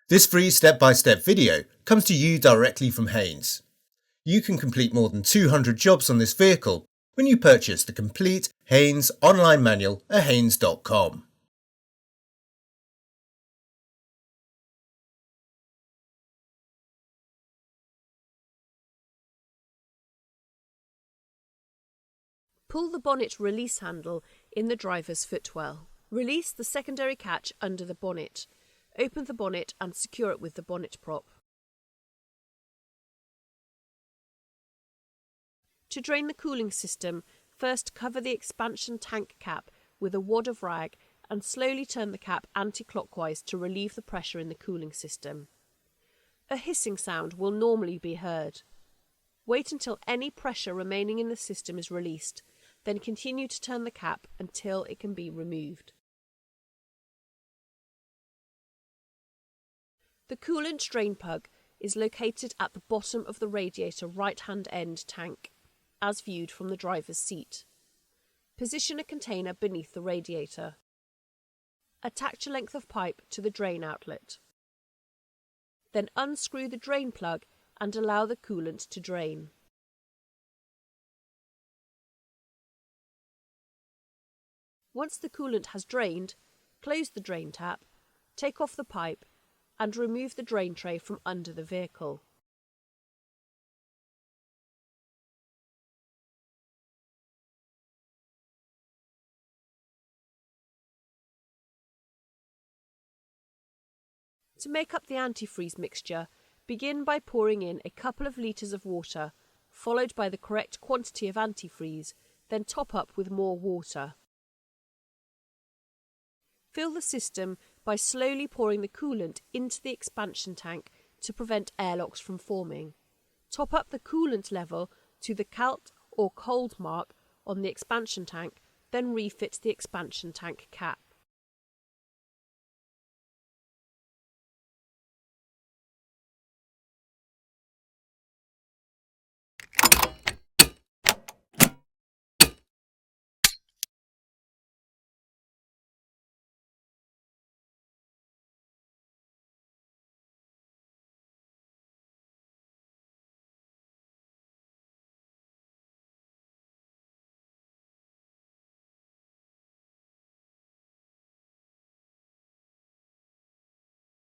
This free step-by-step video comes to you directly from Haynes. You can complete more than 200 jobs on this vehicle when you purchase the complete Haynes online manual at haynes.com. Pull the bonnet release handle in the driver's footwell. Release the secondary catch under the bonnet. Open the bonnet and secure it with the bonnet prop. To drain the cooling system, first cover the expansion tank cap with a wad of rag and slowly turn the cap anti-clockwise to relieve the pressure in the cooling system. A hissing sound will normally be heard. Wait until any pressure remaining in the system is released, then continue to turn the cap until it can be removed. The coolant drain plug is located at the bottom of the radiator right-hand end tank, as viewed from the driver's seat. Position a container beneath the radiator. Attach a length of pipe to the drain outlet. Then unscrew the drain plug and allow the coolant to drain. Once the coolant has drained, close the drain tap, take off the pipe and remove the drain tray from under the vehicle. To make up the antifreeze mixture, begin by pouring in a couple of litres of water, followed by the correct quantity of antifreeze, then top up with more water. Fill the system by slowly pouring the coolant into the expansion tank to prevent airlocks from forming. Top up the coolant level to the CALT or cold mark on the expansion tank, then refit the expansion tank cap.